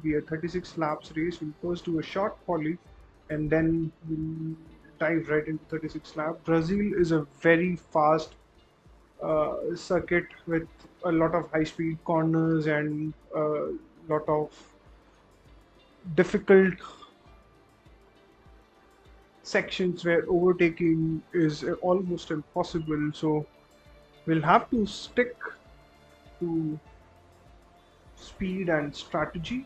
be a 36 laps race. We'll first do a short quali and then we'll dive right into 36 laps. Brazil is a very fast circuit with a lot of high speed corners and a lot of difficult sections where overtaking is almost impossible. So we'll have to stick to speed and strategy.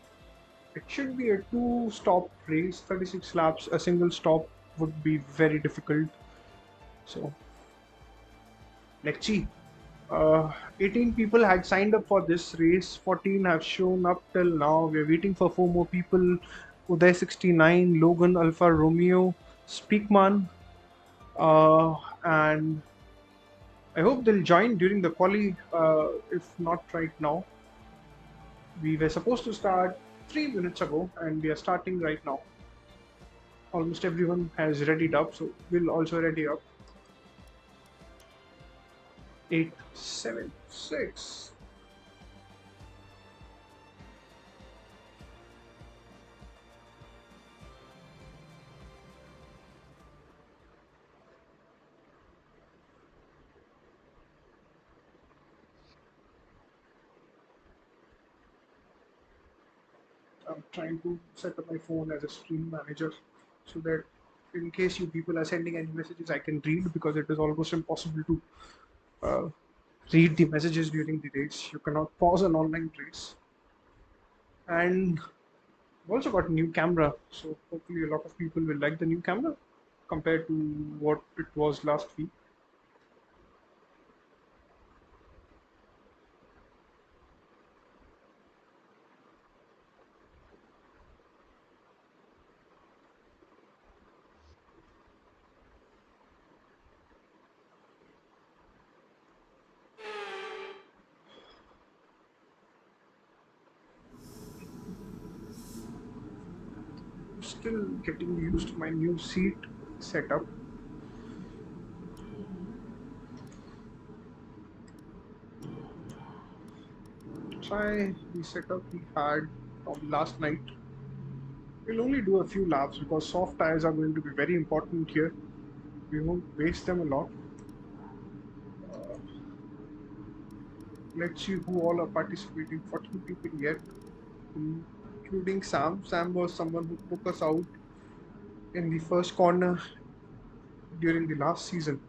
It should be a two-stop race, 36 laps. A single stop would be very difficult. So let's see. 18 people had signed up for this race. 14 have shown up till now. We're waiting for four more people. Uday 69, Logan Alfa Romeo, Speakman, and I hope they'll join during the quali. If not right now, we were supposed to start 3 minutes ago, and we are starting right now. Almost everyone has readied up, so we'll also ready up. 8, 7, 6. I'm trying to set up my phone as a stream manager so that in case you people are sending any messages, I can read, because it is almost impossible to uh, read the messages during the race. You cannot pause an online race. And I've also got a new camera, so hopefully a lot of people will like the new camera compared to what it was last week. Still getting used to my new seat setup. Try the setup we had from last night. We'll only do a few laps because soft tires are going to be very important here. We won't waste them a lot. Uh, let's see who all are participating. 14 people yet, including Sam. Sam was someone who took us out in the first corner during the last season.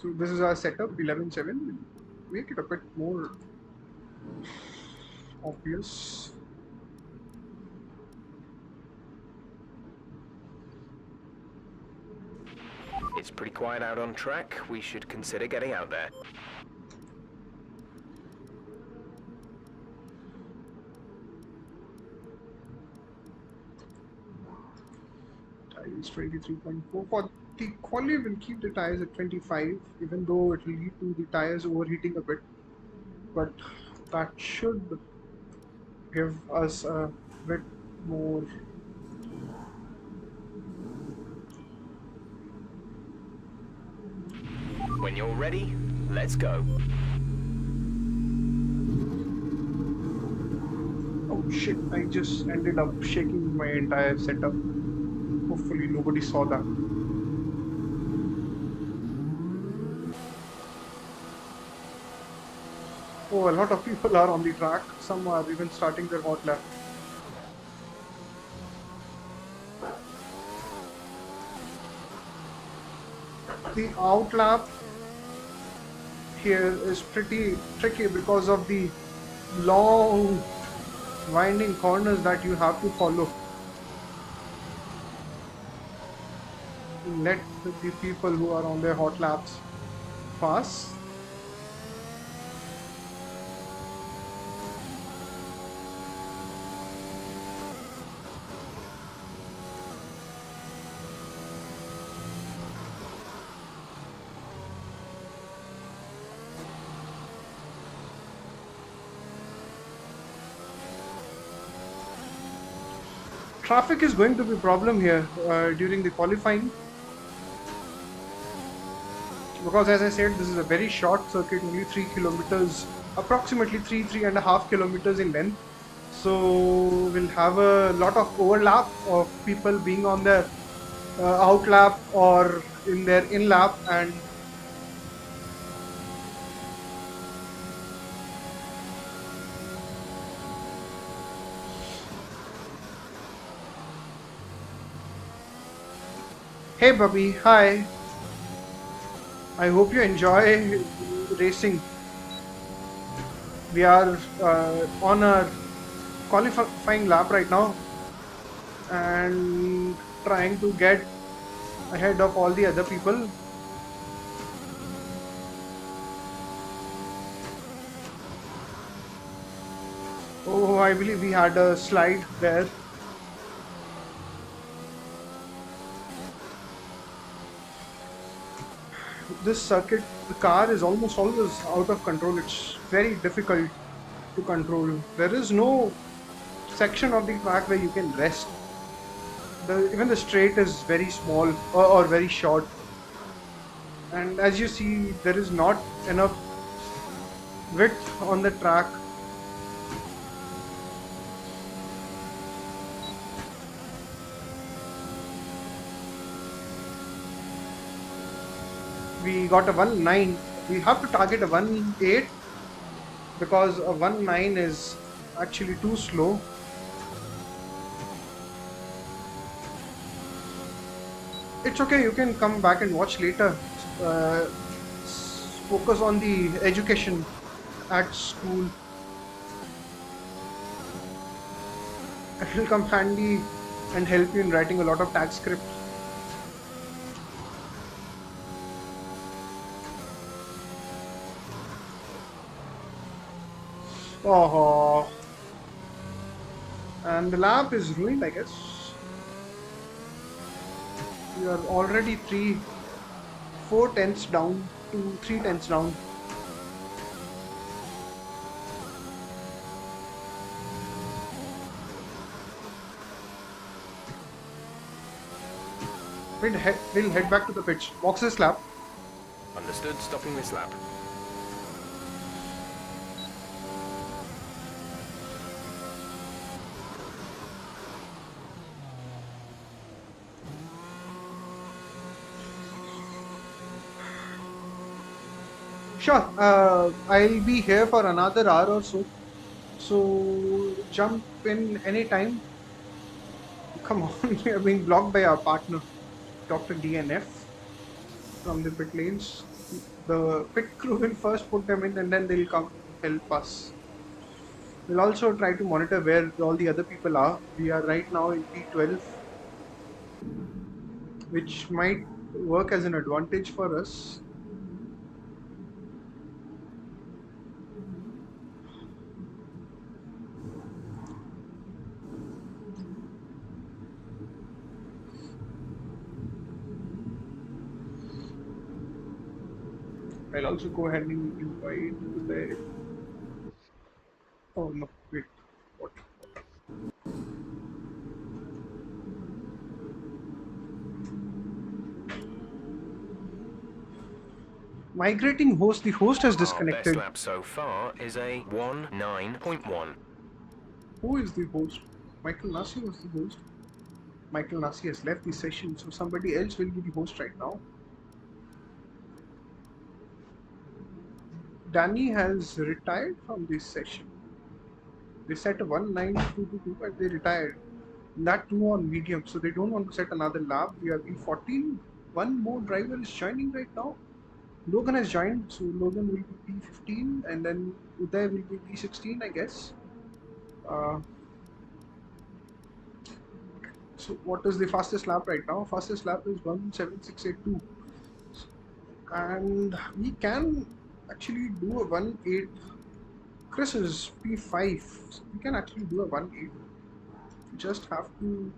So this is our setup, 11-7. Make it a bit more obvious. It's pretty quiet out on track. We should consider getting out there. Tires 23.4. For the quali, we'll keep the tires at 25, even though it will lead to the tires overheating a bit. But that should give us a bit more. When you're ready, let's go. Oh shit, I just ended up shaking my entire setup. Hopefully nobody saw that. Oh, a lot of people are on the track. Some are even starting their hot lap. The out lap here is pretty tricky because of the long winding corners that you have to follow. Let the people who are on their hot laps pass. Traffic is going to be a problem here during the qualifying. because as I said, this is a very short circuit, only 3 kilometers, approximately 3.5 kilometers in length. So we'll have a lot of overlap of people being on their out lap or in their in lap, and hey Bubby, hi. I hope you enjoy racing. We are on our qualifying lap right now and trying to get ahead of all the other people. Oh, I believe we had a slide there. This circuit, the car is almost always out of control. It's very difficult to control. There is no section of the track where you can rest. Even the straight is very small or very short. And as you see, there is not enough width on the track. We got a 1.9. We have to target a 1.8 because a 1.9 is actually too slow. It's okay, you can come back and watch later. Focus on the education at school. It will come handy and help you in writing a lot of tag script. Oh, and the lap is ruined, I guess. We are already 4 tenths down to 3 tenths down. We'll head back to the pitch. Box this lap. Understood, stopping this lap. Sure, I'll be here for another hour or so. So jump in anytime. Come on, we are being blocked by our partner, Dr. DNF, from the pit lanes. The pit crew will first put them in and then they'll come help us. We'll also try to monitor where all the other people are. We are right now in P12, which might work as an advantage for us. I'll also go ahead and invite the... Oh no, wait, what? Migrating host, the host has disconnected. Our best lap so far is a 1.9.1. Who is the host? Michael Nasi was the host. Michael Nasi has left the session, so somebody else will be the host right now. Danny has retired from this session. They set a 1.9.222 and they retired. That too on medium, so they don't want to set another lap. We are B14. One more driver is joining right now. Logan has joined, so Logan will be P15 and then Uday will be P16, I guess. So what is the fastest lap right now? Fastest lap is 1.7682. And we can actually do a 1.8. Chris is P5. So we can actually do a 1.8. Just have to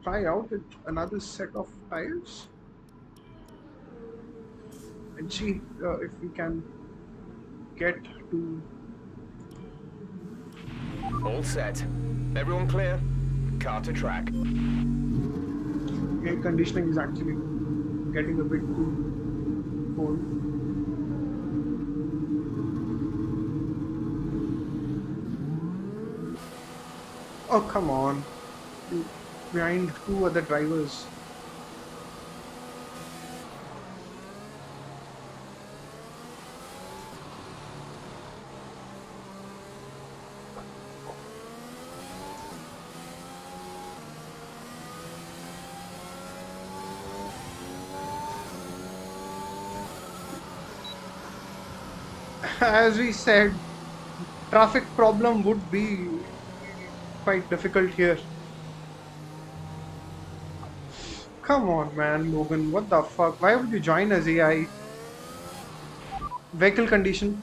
try out with another set of tires and see if we can get to... All set. Everyone clear? Car to track. Air conditioning is actually getting a bit too cold. Oh, come on. Behind two other drivers. As we said, traffic problem would be quite difficult here. Come on, man, Logan, what the fuck? Why would you join as AI? Vehicle condition.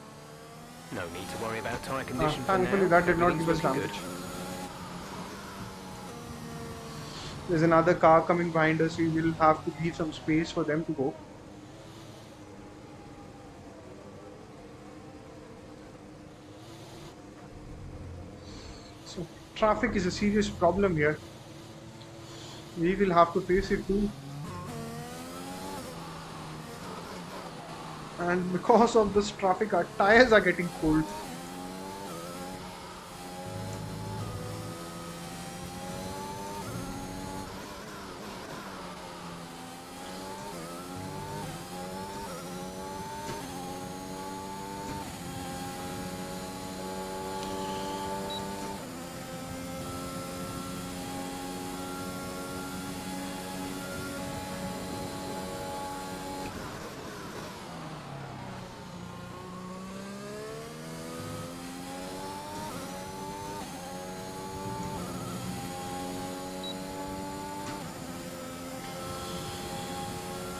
No need to worry about tyre condition for Thankfully, now. that did not Everything's give us looking good. damage. There's another car coming behind us. We will have to leave some space for them to go. So, traffic is a serious problem here. We will have to face it too. And because of this traffic, our tires are getting cold.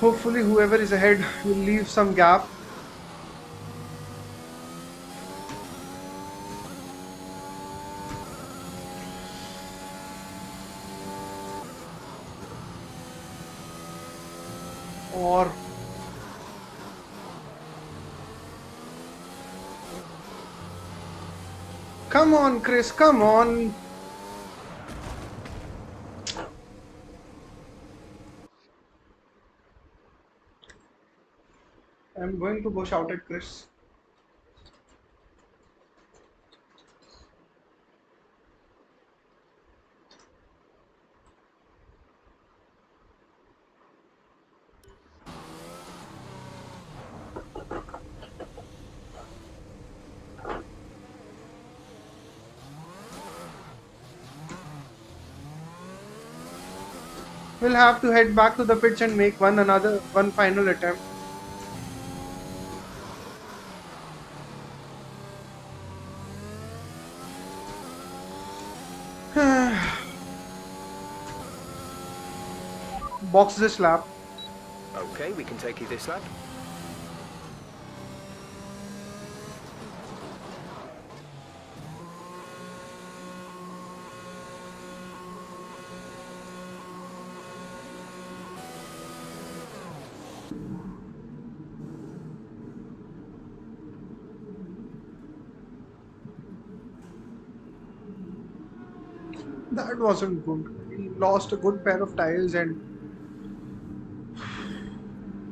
Hopefully, whoever is ahead will leave some gap. Or come on, Chris, come on. I'm going to go shout at Chris. We'll have to head back to the pitch and make one final attempt. Box this lap. Okay, we can take you this lap. That wasn't good. We lost a good pair of tires and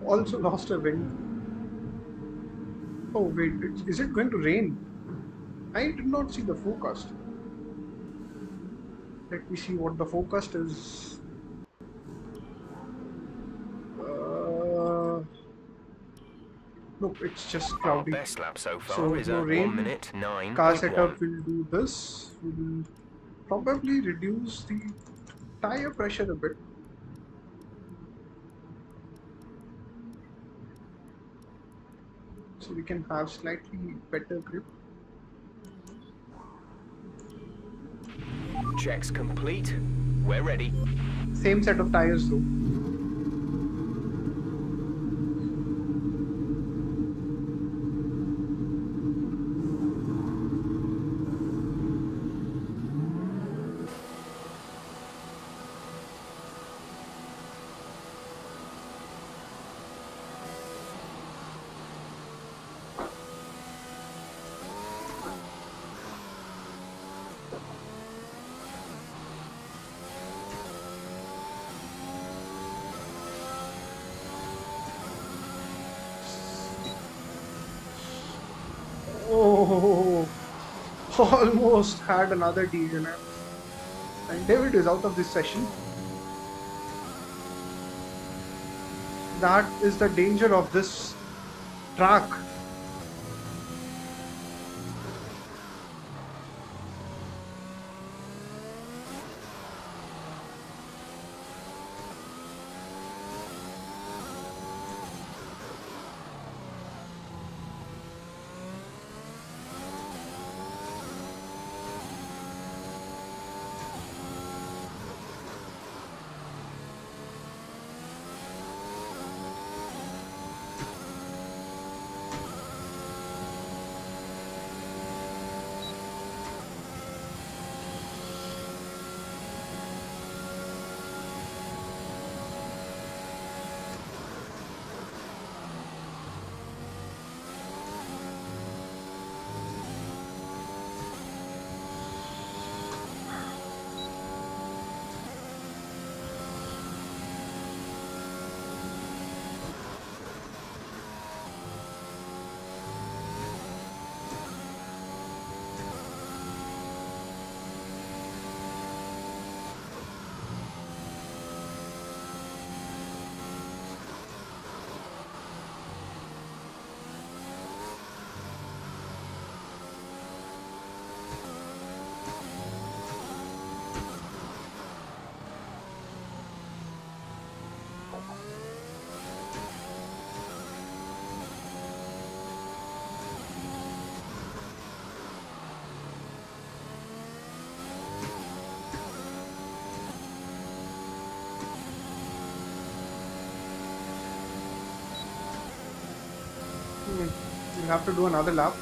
also lost a wing. Oh wait, is it going to rain? I did not see the forecast. Let me see what the forecast is. Nope, it's just Our cloudy. best lap so far So is no at 1 rain. minute Car 9.1. setup will do this. We will probably reduce the tire pressure a bit. So we can have slightly better grip. Checks complete. We're ready. Same set of tires though. No, almost had another DNF. And David is out of this session. That is the danger of this track. We'll have to do another lap.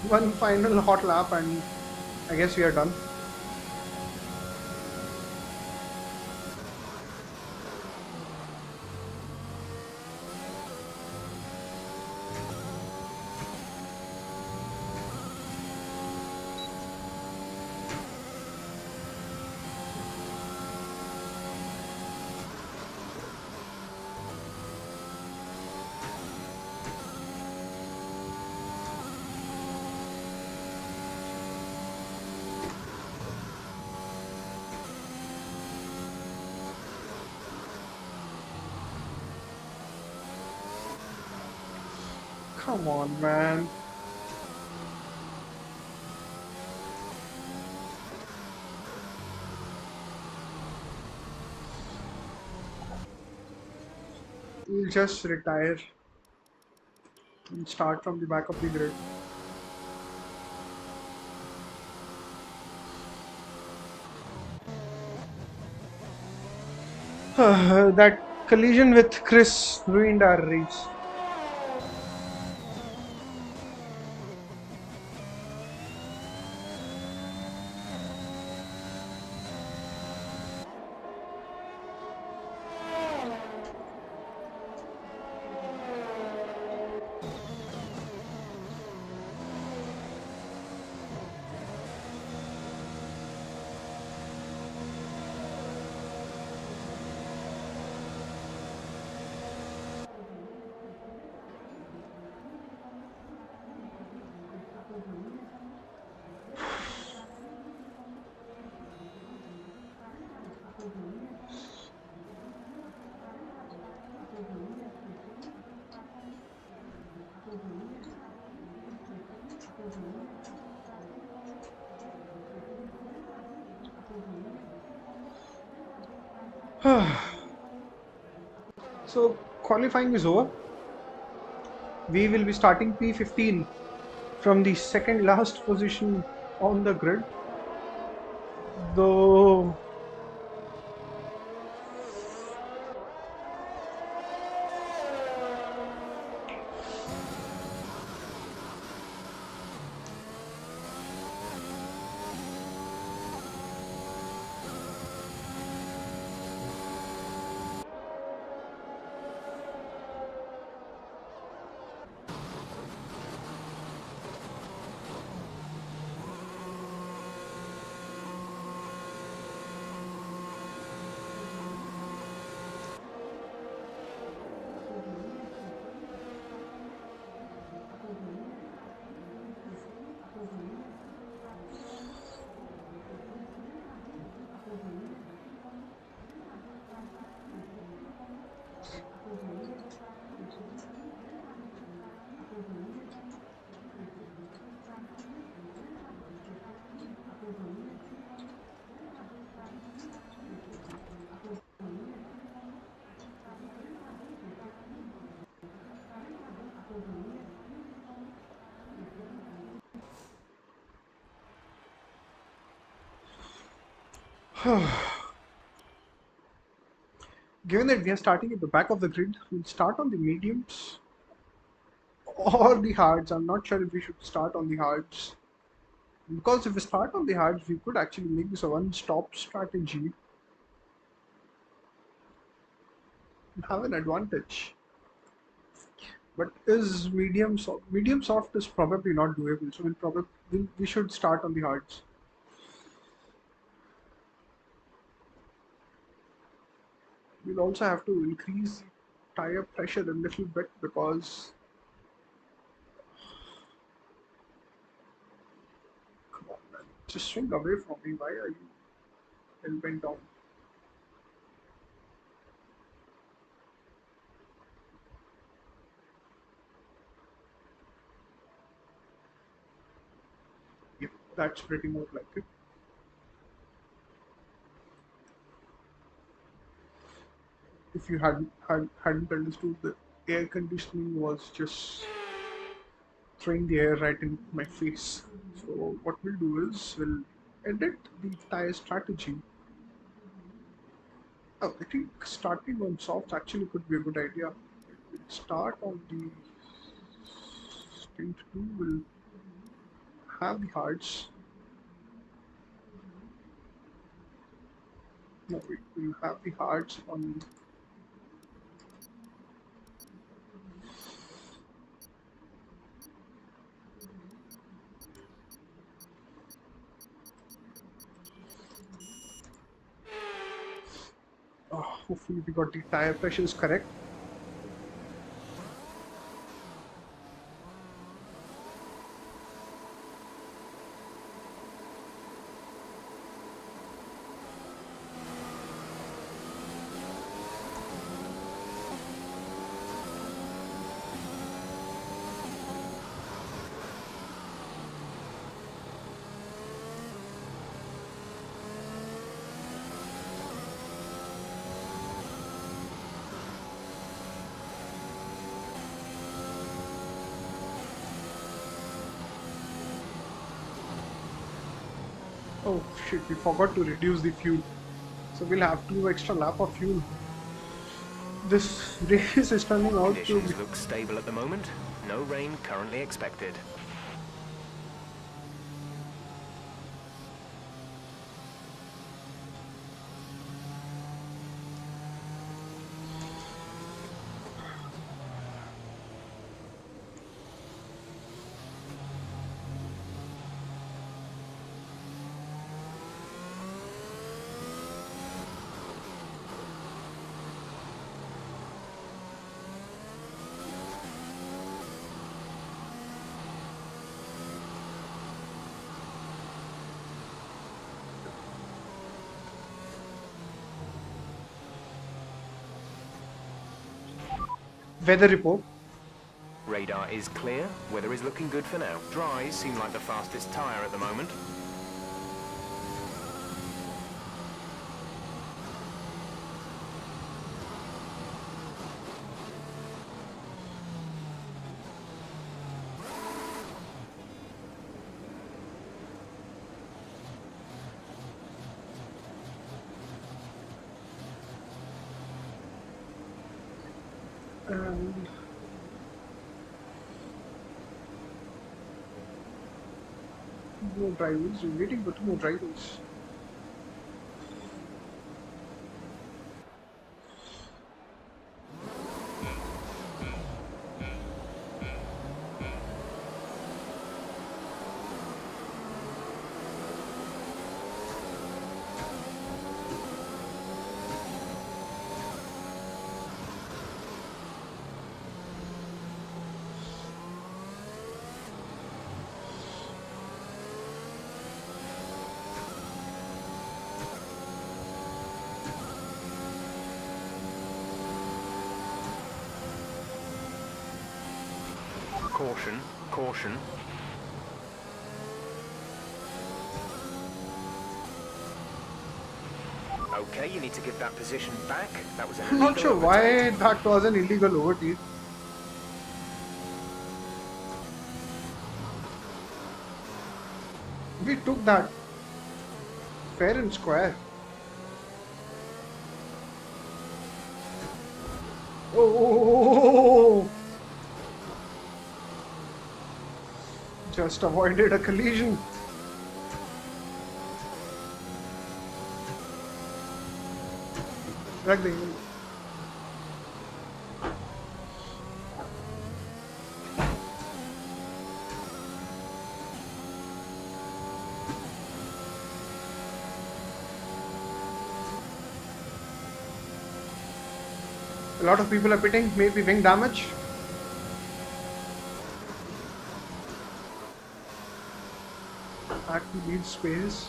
One final hot lap and I guess we are done. Come on, man. We'll just retire and start from the back of the grid. That collision with Chris ruined our race. So qualifying is over. We will be starting P15 from the second last position on the grid. Though given that we are starting at the back of the grid, we'll start on the mediums or the hards. I'm not sure if we should start on the hards. Because if we start on the hards, we could actually make this a one-stop strategy and have an advantage. But is medium soft is probably not doable, so we should start on the hards. We'll also have to increase tire pressure a little bit because come on man, just swing away from me. Why are you hell-bent down? Yep, that's pretty more like it. If you hadn't understood, the air conditioning was just throwing the air right in my face. So what we'll do is we'll edit the tire strategy. Oh, I think starting on soft actually could be a good idea. We'll start on the stint 2, we'll have the hards. No, we'll have the hards on. Hopefully we got the tire pressures correct. Oh shit, we forgot to reduce the fuel. So we'll have 2 extra lap of fuel. This race is turning out to Conditions be... look stable at the moment. No rain currently expected. Weather report. Radar is clear. Weather is looking good for now. Dries seem like the fastest tyre at the moment. And two more drivers. We're waiting for two more drivers. Caution, caution. Okay, you need to give that position back. That was an I'm not illegal sure why overtake. that was an illegal overtake. We took that fair and square. Oh! Just avoided a collision. Rag देंगे. A lot of people are pitting, maybe wing damage. Back to lead space.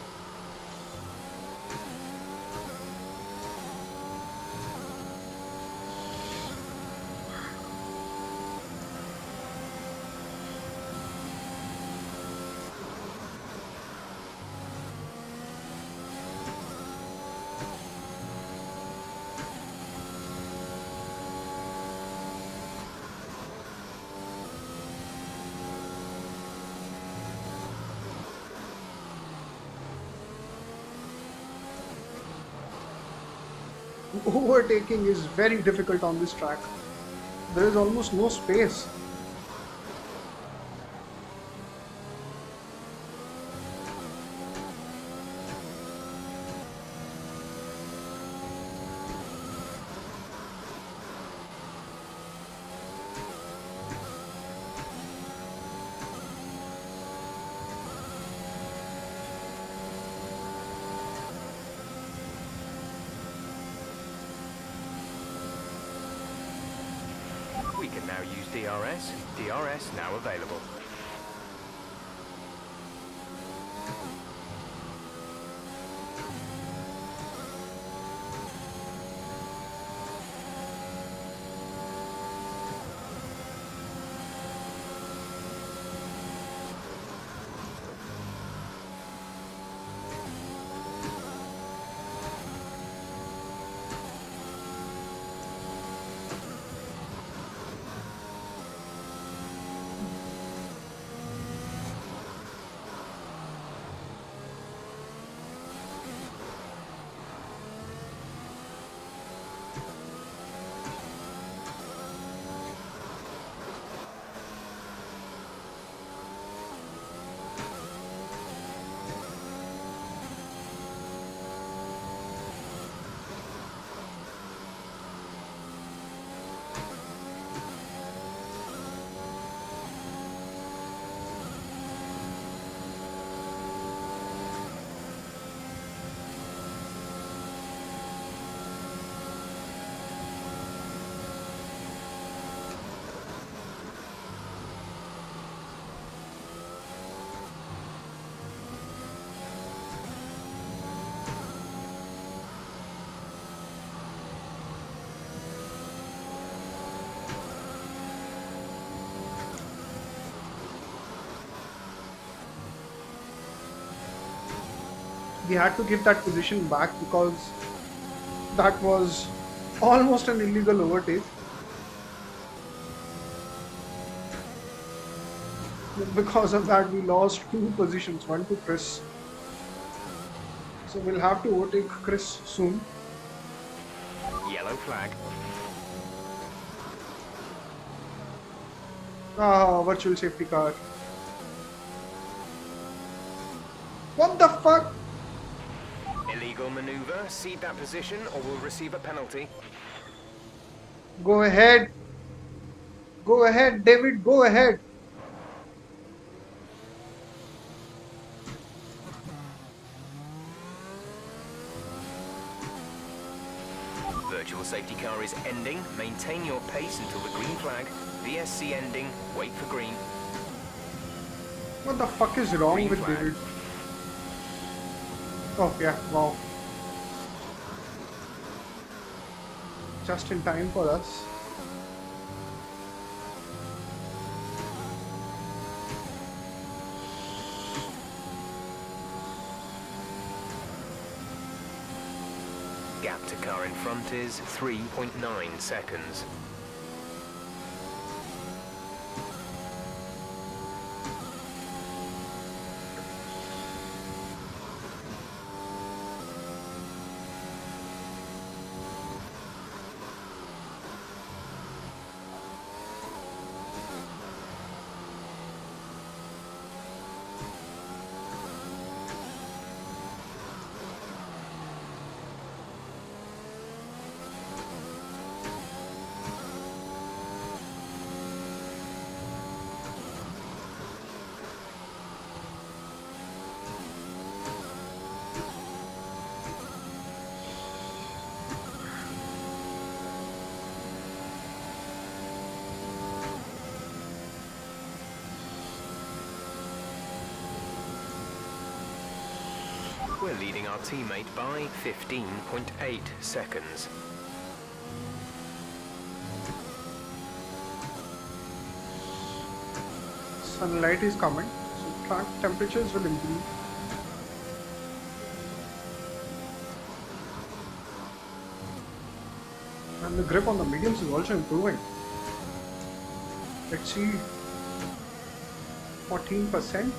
Overtaking is very difficult on this track. There is almost no space. We can now use DRS. DRS now available. We had to give that position back because that was almost an illegal overtake. Because of that, we lost two positions, one to Chris. So we'll have to overtake Chris soon. Yellow flag. Ah, virtual safety car. What the fuck? Illegal maneuver. Cede that position or will receive a penalty. Go ahead. Go ahead, David. Go ahead. Virtual safety car is ending. Maintain your pace until the green flag. VSC ending. Wait for green. What the fuck is wrong Green with flag. David? Oh, yeah. Wow. Just in time for us. Gap to car in front is 3.9 seconds. We're leading our teammate by 15.8 seconds. Sunlight is coming, so track temperatures will improve. And the grip on the mediums is also improving. Let's see, 14%.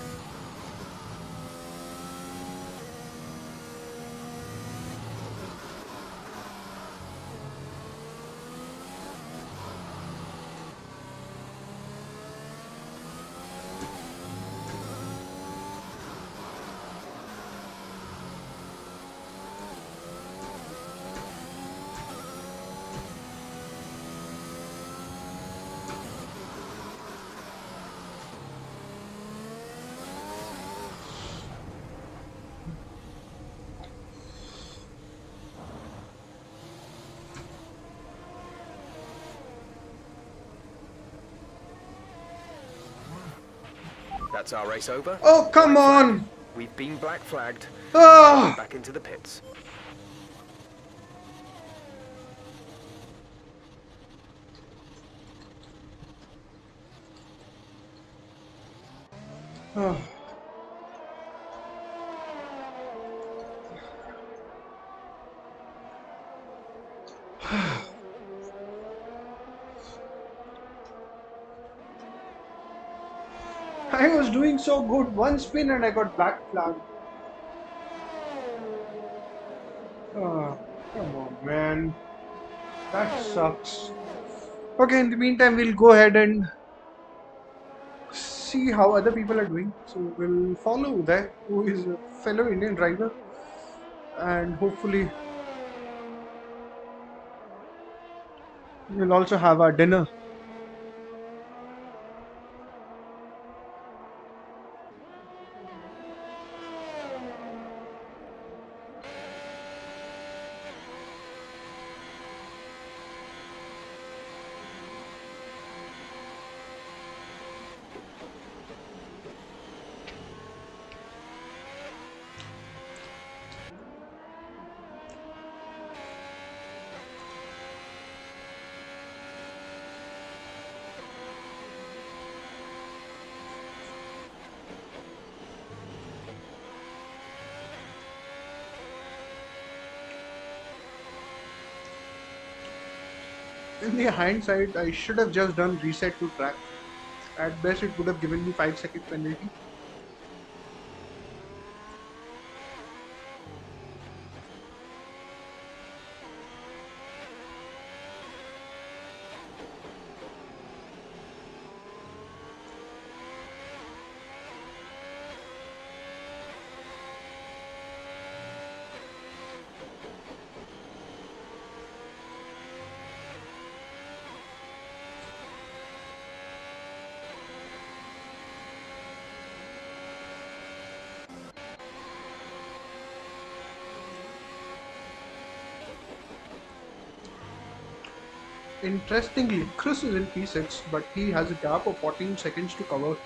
That's our race over. Oh, come Black flag. on! We've been black flagged. Ah! Back into the pits. Ah. I was doing so good. One spin and I got black flag. Ah, come on, man. That sucks. Okay, in the meantime, we'll go ahead and see how other people are doing. So we'll follow Uday, who is a fellow Indian driver, and hopefully we'll also have our dinner. In the hindsight, I should have just done reset to track. At best, it would have given me 5 second penalty. Interestingly, Chris is in P6, but he has a gap of 14 seconds to cover.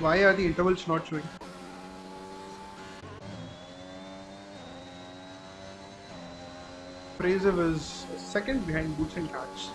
Why are the intervals not showing? Fraser is a second behind Boots and Cats.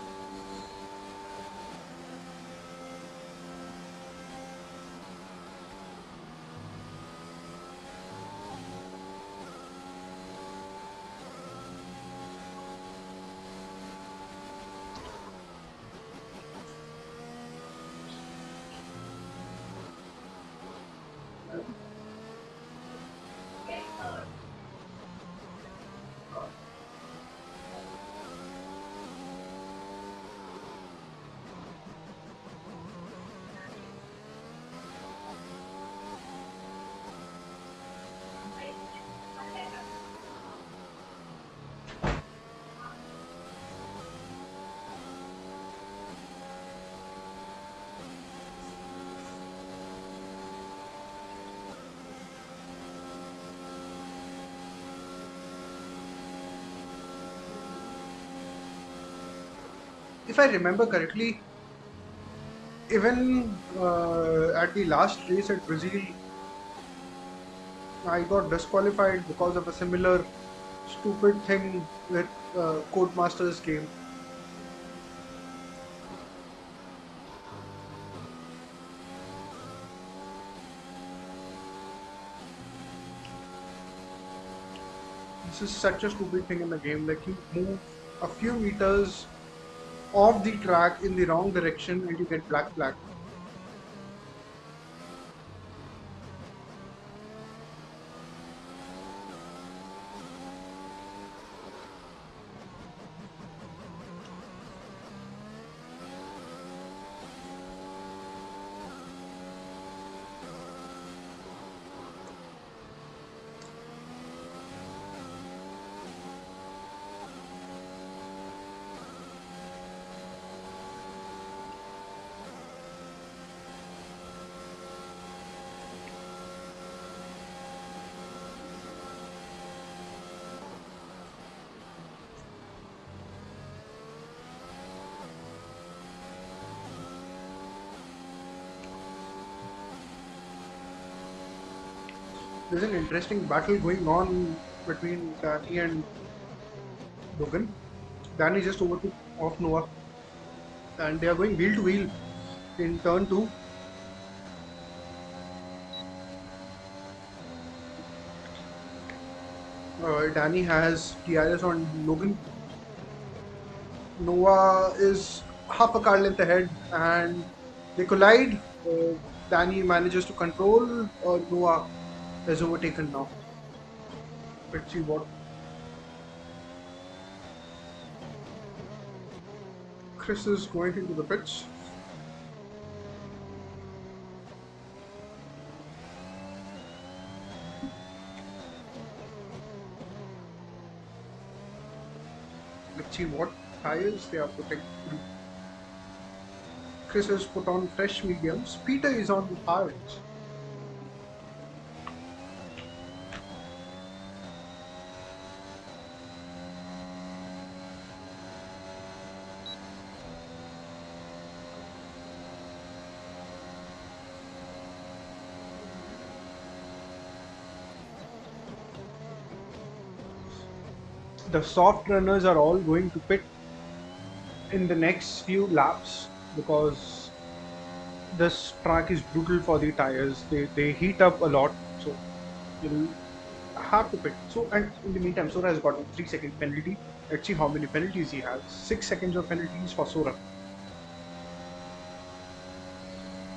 If I remember correctly, even at the last race at Brazil, I got disqualified because of a similar stupid thing with Codemasters game. This is such a stupid thing in the game. Like, you move a few meters off the track in the wrong direction and you get black flag. There's an interesting battle going on between Danny and Logan. Danny just overtook off Noah, and they are going wheel to wheel in turn 2. Danny has TRS on Logan. Noah is half a car length ahead, and they collide. Danny manages to control. Noah is overtaken now. Let's see what Chris is going into the pits. Let's see what tires they are putting. Chris has put on fresh mediums. Peter is on hards. The soft runners are all going to pit in the next few laps because this track is brutal for the tires. They heat up a lot, so you'll have to pit. So, and in the meantime, Sora has got a 3-second penalty. Let's see how many penalties he has. 6 seconds of penalties for Sora.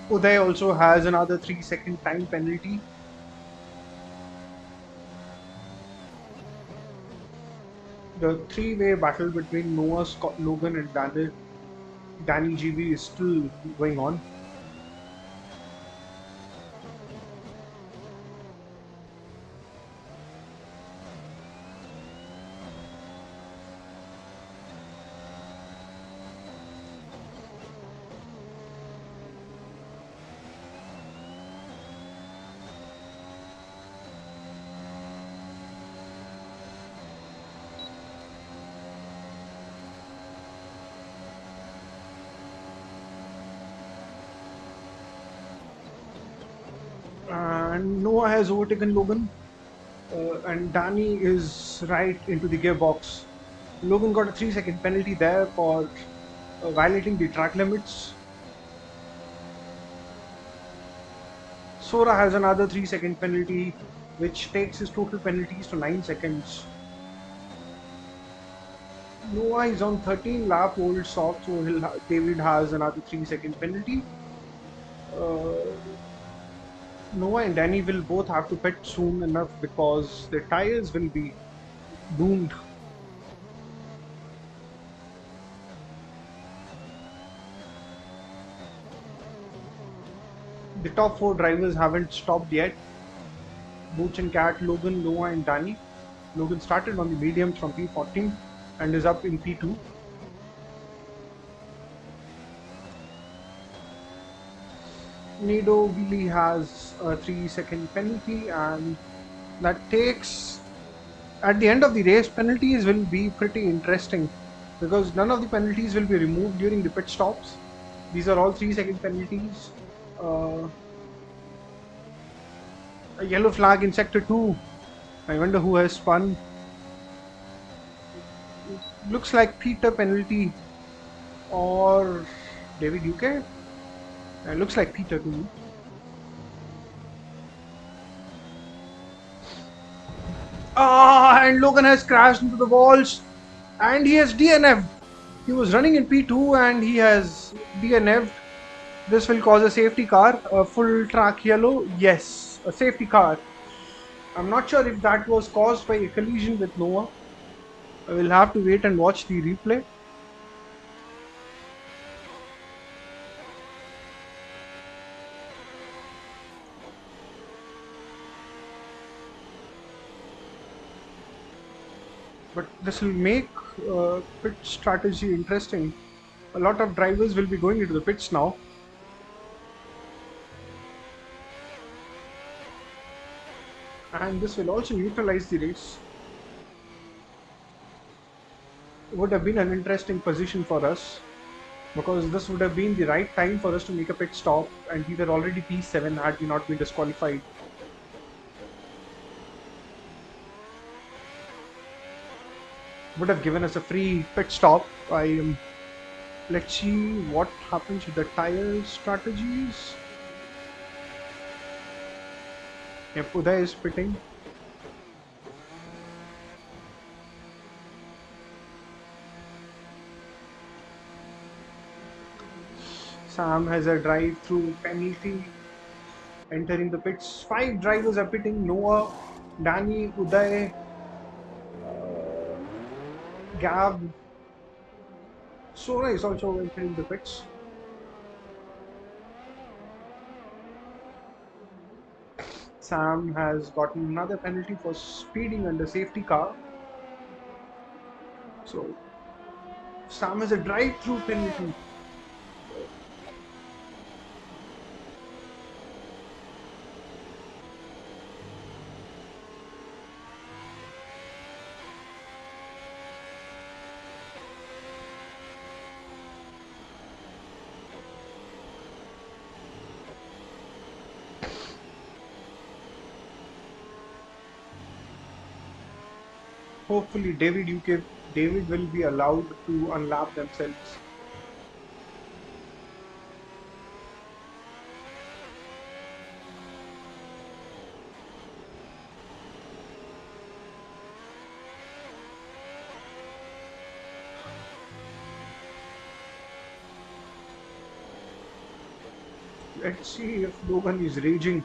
Uday also has another 3-second time penalty. The three-way battle between Noah, Scott, Logan, and Danny GB is still going on. And Noah has overtaken Logan, and Danny is right into the gearbox. Logan got a 3-second penalty there for violating the track limits. Sora has another 3-second penalty, which takes his total penalties to 9 seconds. Noah is on 13 lap old soft, so David has another 3-second penalty. Uh, Noah and Danny will both have to pit soon enough because their tires will be doomed. The top 4 drivers haven't stopped yet. Booch and Cat, Logan, Noah and Danny. Logan started on the mediums from P14 and is up in P2. Nido Wheelie has a 3-second penalty, and that takes, at the end of the race, penalties will be pretty interesting because none of the penalties will be removed during the pit stops. These are all 3-second penalties. A yellow flag in sector 2. I wonder who has spun. Looks like Peter penalty or David UK. Looks like Peter to me. And Logan has crashed into the walls and he has DNF'd. He was running in P2 and he has DNF'd. This will cause a safety car. A full track yellow. Yes, a safety car. I'm not sure if that was caused by a collision with Noah. I will have to wait and watch the replay. But this will make pit strategy interesting. A lot of drivers will be going into the pits now. And this will also neutralize the race. It would have been an interesting position for us because this would have been the right time for us to make a pit stop, and we were already P7 had we not been disqualified. Would have given us a free pit stop. Let's see what happens with the tire strategies. Yep, Uday is pitting. Sam has a drive-through penalty entering the pits. 5 drivers are pitting: Noah, Danny, Uday, Gab. Sora is also entering the pits. Sam has gotten another penalty for speeding under safety car. So Sam has a drive-through penalty. Hopefully David will be allowed to unlap themselves. Let's see if Logan is raging.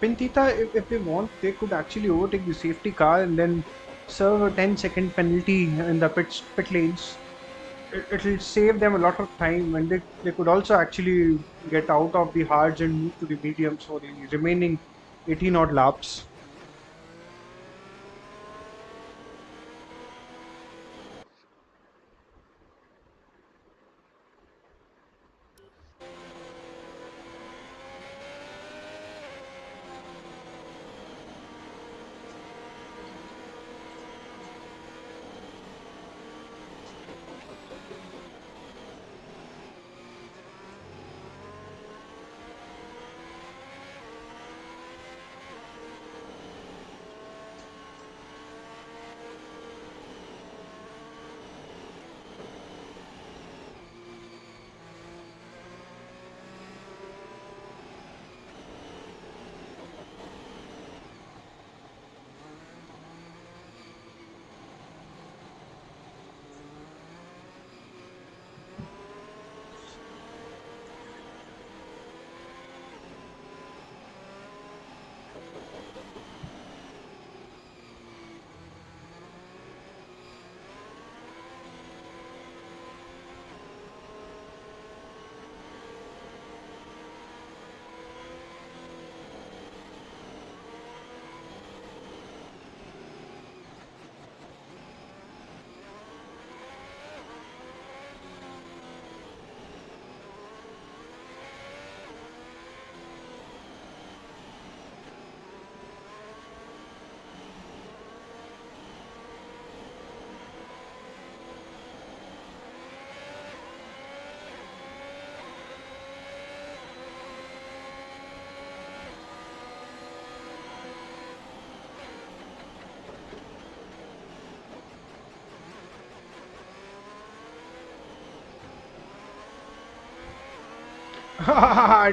Pintita, if they want, they could actually overtake the safety car and then serve a 10-second penalty in the pit lanes. It'll save them a lot of time, and they could also actually get out of the hards and move to the mediums for the remaining 18 odd laps.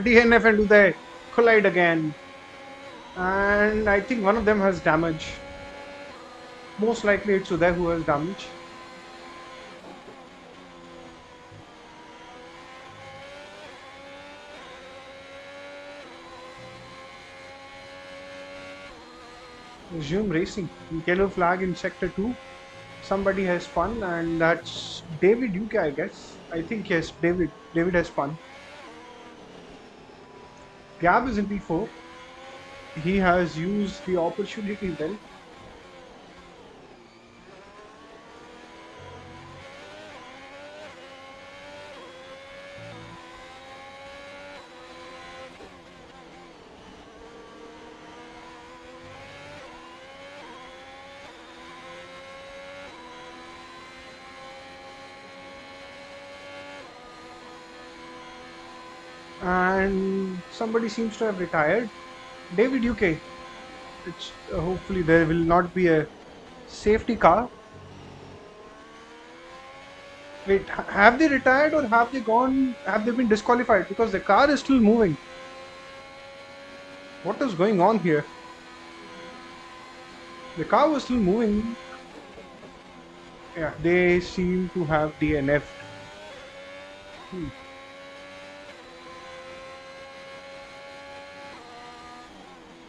DNF and do they collide again? And I think one of them has damage. Most likely it's Uday who has damage. Resume racing. Yellow flag in sector 2. Somebody has spun, and that's David UK, I guess. I think yes, David has spun. Gab is in P4. He has used the opportunity well. And somebody seems to have retired. David UK. It's hopefully there will not be a safety car. Wait, have they retired or have they gone? Have they been disqualified? Because the car is still moving. What is going on here? The car was still moving. Yeah, they seem to have DNF'd. Hmm.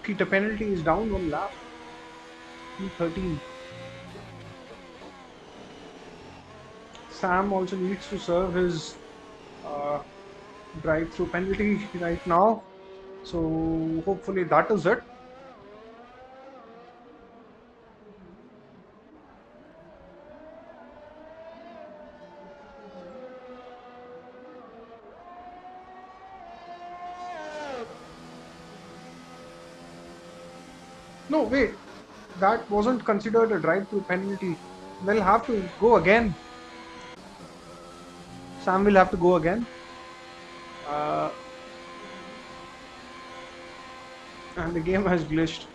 Okay, the penalty is down one lap. P13. Sam also needs to serve his uh, drive-through penalty right now. So hopefully that is it. No, wait. That wasn't considered a drive-through penalty. They'll have to go again. Sam will have to go again. Uh, and the game has glitched.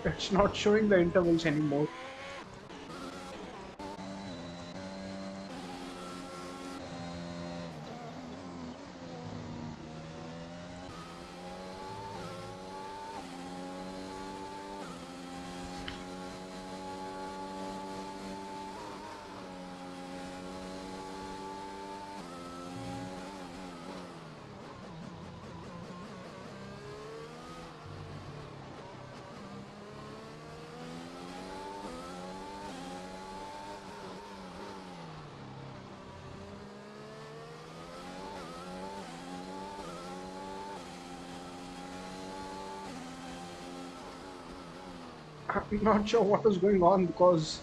It's not showing the intervals anymore. I'm not sure what is going on because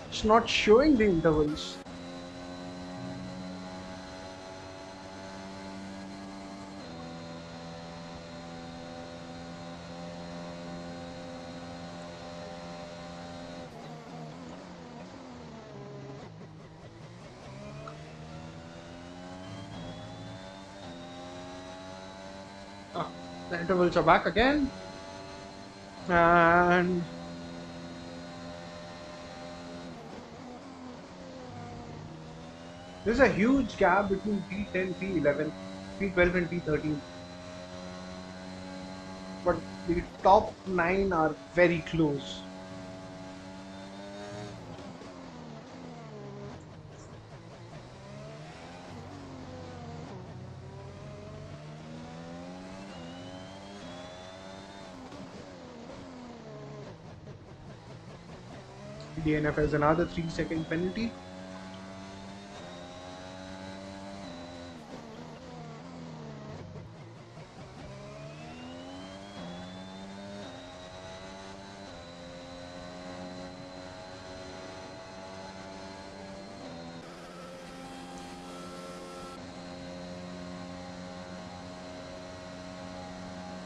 it's not showing the intervals. Ah, the intervals are back again, and there's a huge gap between P10, P11, P12, and P13. But the top 9 are very close. DNF has another 3-second penalty.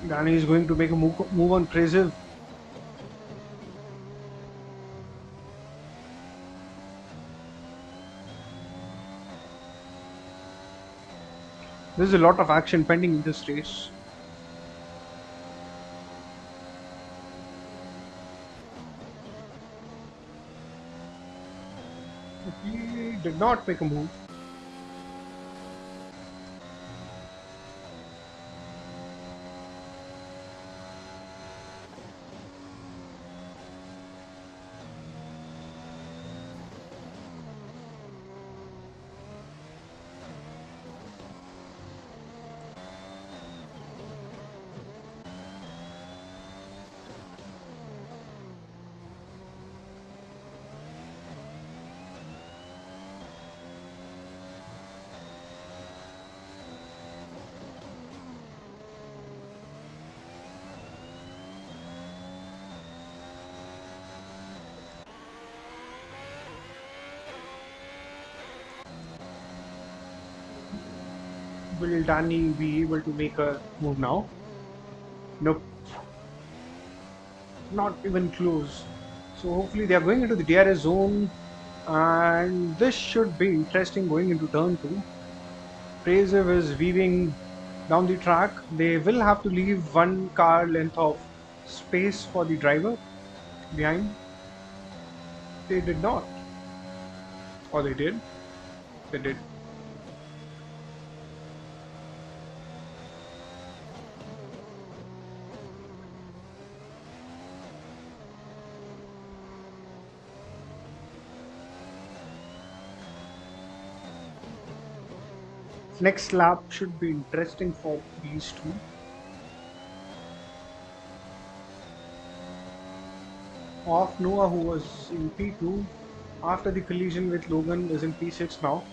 Danny is going to make a move on Preziv. There's a lot of action pending in this race. He did not make a move. Will Danny be able to make a move now? Nope, not even close. So hopefully they are going into the DRS zone, and this should be interesting going into turn 2. Preziv is weaving down the track. They will have to leave 1 car length of space for the driver behind. They did not. Or they did. They did. Next lap should be interesting for these two. Off Noah, who was in P2 after the collision with Logan, is in P6 now.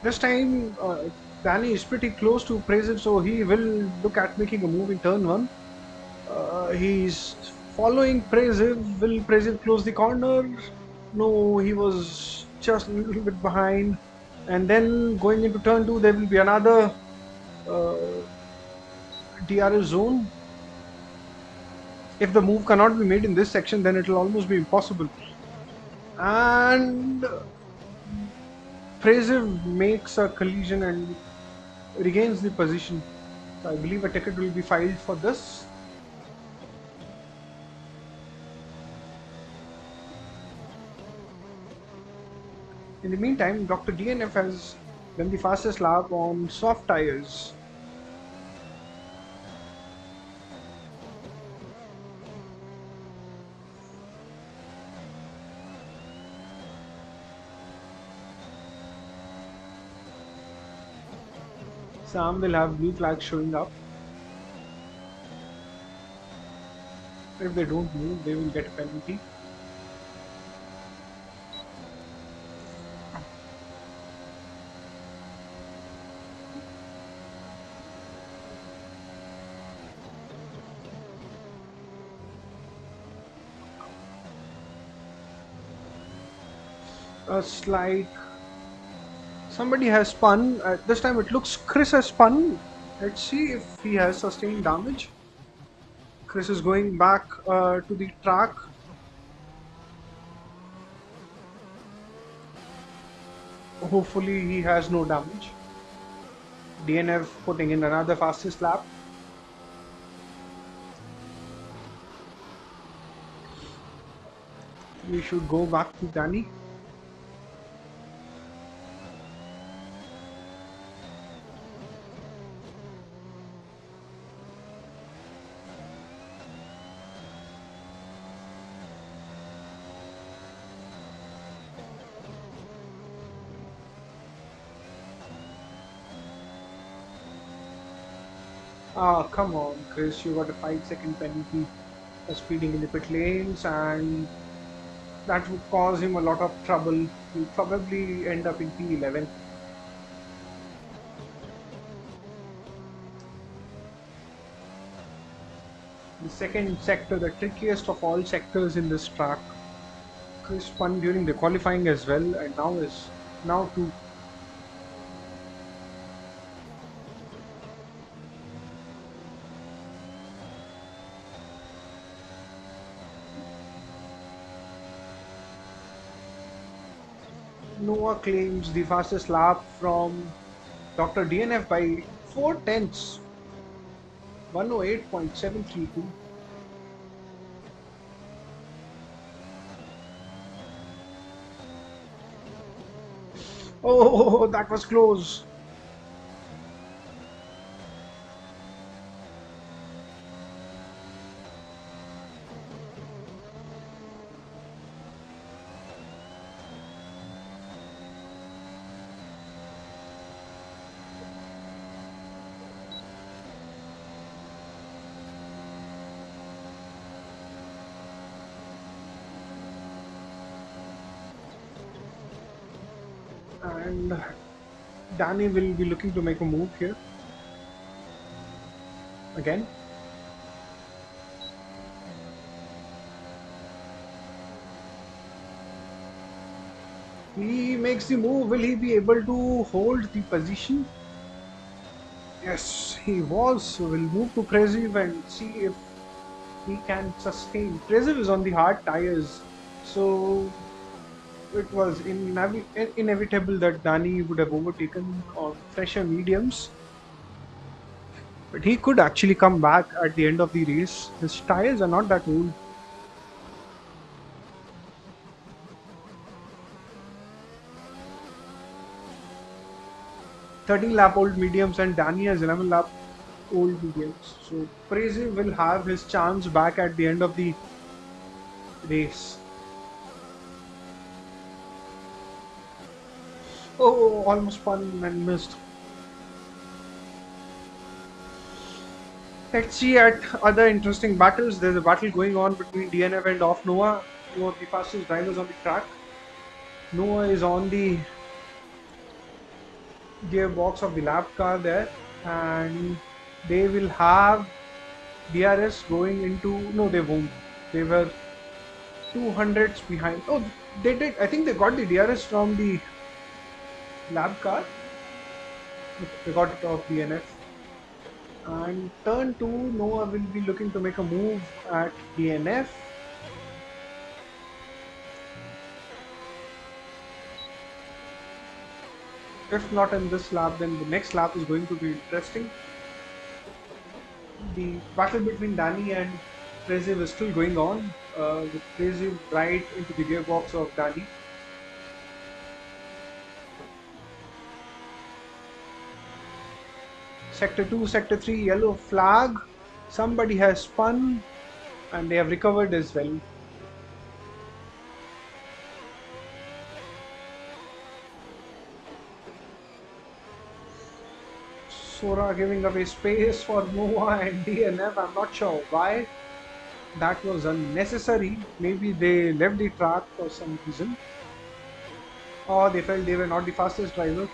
This time, Danny is pretty close to Preziv, so he will look at making a move in turn 1. He's following Preziv. Will Preziv close the corner? No, he was just a little bit behind. And then going into turn 2, there will be another DRS zone. If the move cannot be made in this section, then it will almost be impossible. And Preziv makes a collision and regains the position. I believe a ticket will be filed for this. In the meantime, Dr. DNF has done the fastest lap on soft tires. Sam will have blue flags showing up. If they don't move, they will get a penalty. A slight. Somebody has spun. This time it looks Chris has spun. Let's see if he has sustained damage. Chris is going back to the track. Hopefully he has no damage. DNF putting in another fastest lap. We should go back to Danny. Ah, come on, Chris, you got a 5-second penalty for speeding in the pit lanes, and that would cause him a lot of trouble. He'll probably end up in P11. The second sector, the trickiest of all sectors in this track. Chris spun during the qualifying as well, and now too. Noah claims the fastest lap from Dr. DNF by 4 tenths, 108.732. Oh, that was close. And Danny will be looking to make a move here. Again. He makes the move. Will he be able to hold the position? Yes, he was. So we'll move to Preziv and see if he can sustain. Preziv is on the hard tires, so it was inevitable that Danny would have overtaken on fresher mediums. But he could actually come back at the end of the race. His tires are not that old. 13 lap old mediums and Danny has 11 lap old mediums. So Prezi will have his chance back at the end of the race. Oh, almost spun and missed. Let's see at other interesting battles. There's a battle going on between DNF and Off Noah, two of the fastest drivers on the track. Noah is on the gearbox of the lap car there, and they will have DRS going into. No, they won't. They were 200s behind. Oh, they did. I think they got the DRS from the lab car. They got it off DNF. And turn 2, Noah will be looking to make a move at DNF. If not in this lap, then the next lap is going to be interesting. The battle between Danny and Preziv is still going on, with Preziv right into the gearbox of Danny. Sector 2, Sector 3, yellow flag. Somebody has spun and they have recovered as well. Sora giving away space for Noah and DNF. I'm not sure why. That was unnecessary. Maybe they left the track for some reason. Or they felt they were not the fastest driver.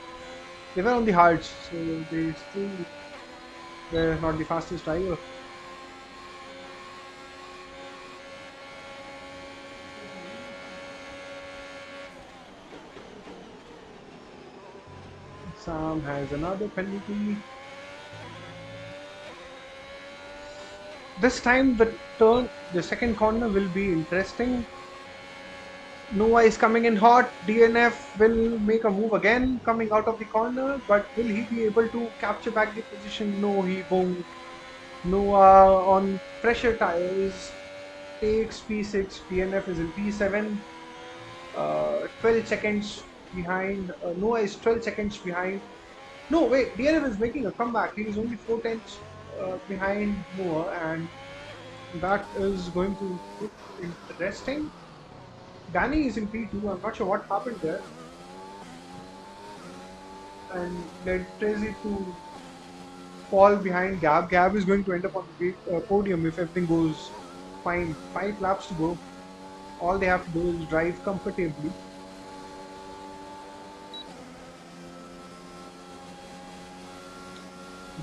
They were on the hards, so they still were not the fastest driver. Sam has another penalty. This time the second corner will be interesting. Noah is coming in hot. DNF will make a move again coming out of the corner, but will he be able to capture back the position? No, he won't. Noah on pressure tires takes P6. DNF is in P7. 12 seconds behind. Noah is 12 seconds behind. No, wait. DNF is making a comeback. He is only 4 tenths behind Noah, and that is going to look interesting. Danny is in P2. I'm not sure what happened there, and led Tracy to fall behind Gab. Gab is going to end up on the podium if everything goes fine. 5 laps to go. All they have to do is drive comfortably.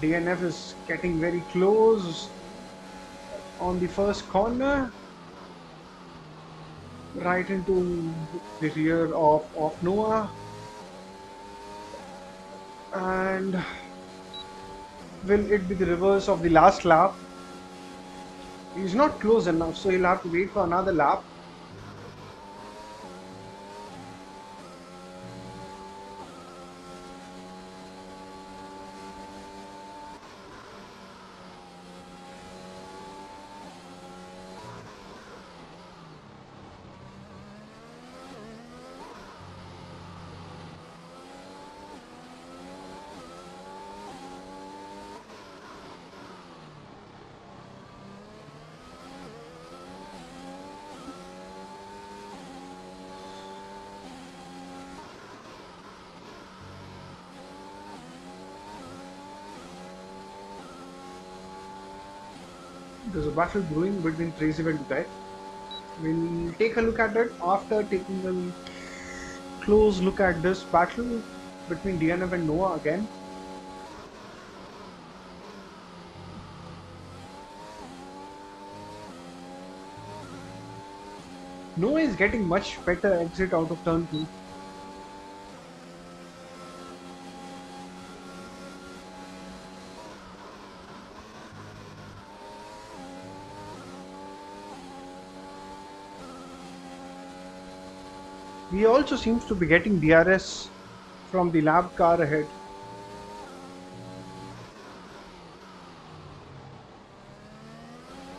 DNF is getting very close on the first corner, right into the rear of Noah. And will it be the reverse of the last lap? He's not close enough, so he'll have to wait for another lap. There's a battle brewing between Tracy and Uday. We'll take a look at it after taking a close look at this battle between DNF and Noah again. Noah is getting much better exit out of turn 2. He also seems to be getting DRS from the lab car ahead.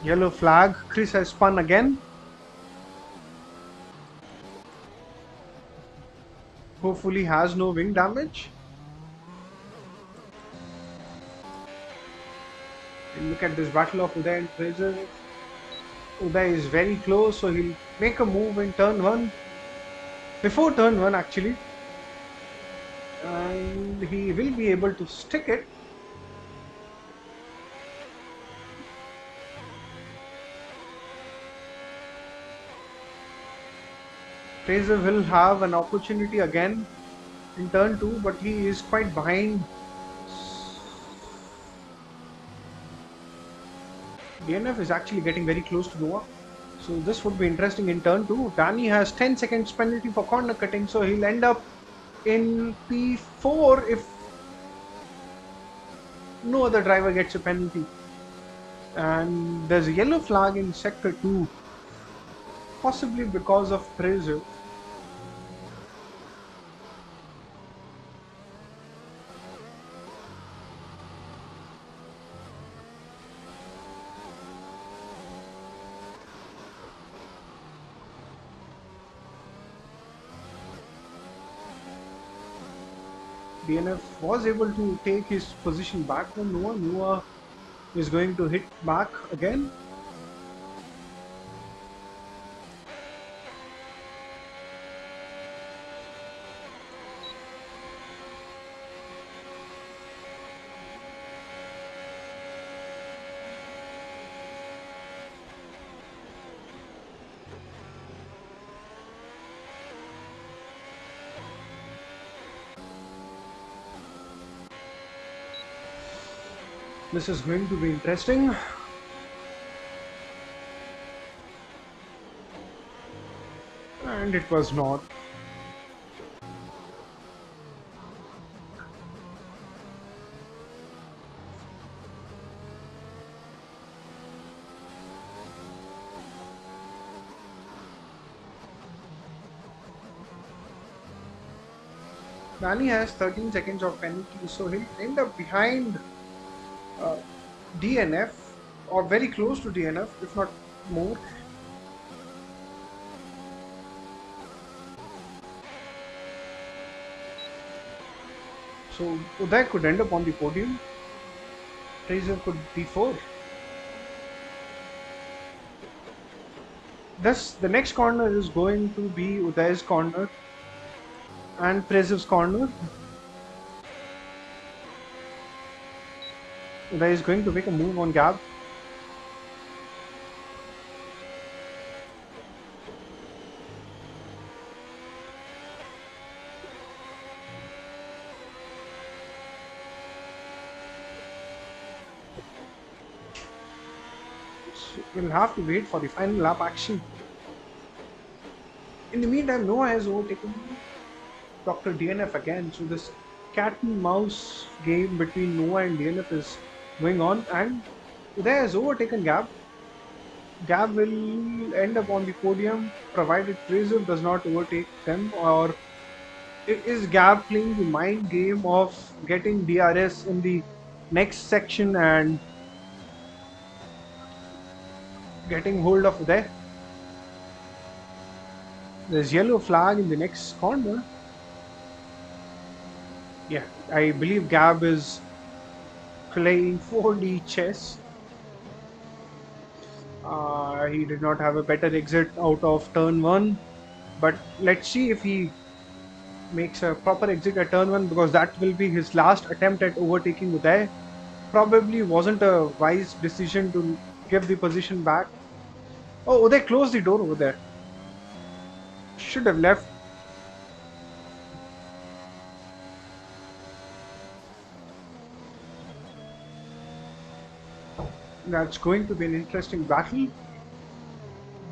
Yellow flag. Chris has spun again. Hopefully has no wing damage. And look at this battle of Uday and Fraser. Uday is very close, so he'll make a move in turn 1. Before turn 1 actually. And he will be able to stick it. Fraser will have an opportunity again in turn 2, but he is quite behind. DNF is actually getting very close to Noah. So this would be interesting in turn 2. Danny has 10 seconds penalty for corner cutting, so he'll end up in P4 if no other driver gets a penalty. And there's a yellow flag in sector 2, possibly because of Fraser. DNF was able to take his position back from Noah. Noah is going to hit back again. This is going to be interesting. And it was not. Danny has 13 seconds of penalty, so he'll end up behind uh, DNF or very close to DNF, if not more. So Uday could end up on the podium. Fraser could be 4. Thus, the next corner is going to be Uday's corner and Fraser's corner. Uday is going to make a move on Gab. So we'll have to wait for the final lap action. In the meantime, Noah has overtaken Dr. DNF again. So this cat and mouse game between Noah and DNF is going on, and Uday has overtaken Gab. Gab will end up on the podium provided Fraser does not overtake them, or is Gab playing the mind game of getting DRS in the next section and getting hold of Uday? There's yellow flag in the next corner. Yeah, I believe Gab is playing 4D chess. He did not have a better exit out of turn 1, but let's see if he makes a proper exit at turn 1, because that will be his last attempt at overtaking Uday. Probably wasn't a wise decision to give the position back. Oh, Uday closed the door over there. Should have left. That's going to be an interesting battle.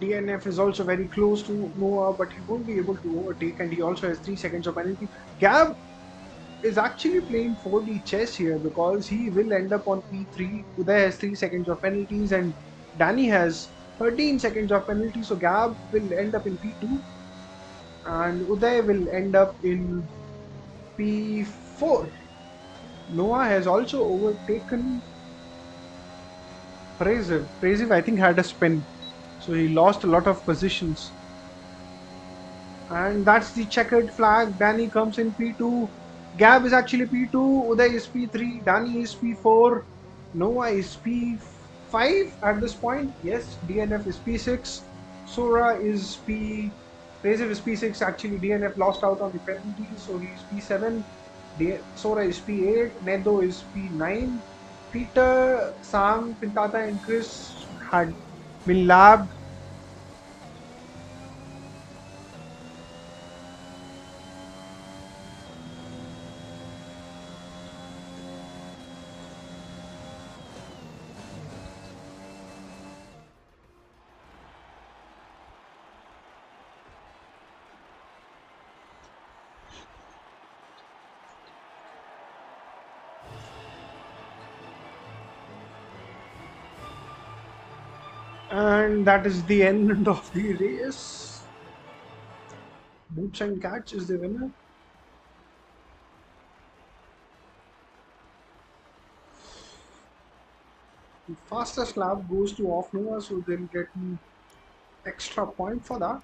DNF is also very close to Noah, but he won't be able to overtake, and he also has 3 seconds of penalty. Gab is actually playing 4D chess here, because he will end up on P3. Uday has 3 seconds of penalties, and Danny has 13 seconds of penalty, so Gab will end up in P2, and Uday will end up in P4. Noah has also overtaken Fraser. Fraser, I think, had a spin, so he lost a lot of positions. And that's the checkered flag. Danny comes in P2. Gab is actually P2. Uday is P3. Danny is P4. Noah is P5 at this point. Yes, DNF is P6. Sora is P. Fraser is P6. Actually, DNF lost out on the penalty, so he's P7. Sora is P8. Nedo is P9. Peter, Sam, Pintata, and Chris had been labbed. And that is the end of the race. Boots and Catch is the winner. The fastest lap goes to off Noah, so they'll get an extra point for that.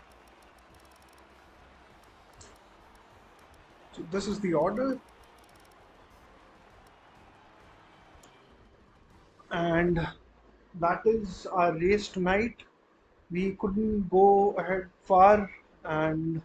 So this is the order. And that is our race tonight. We couldn't go ahead far, and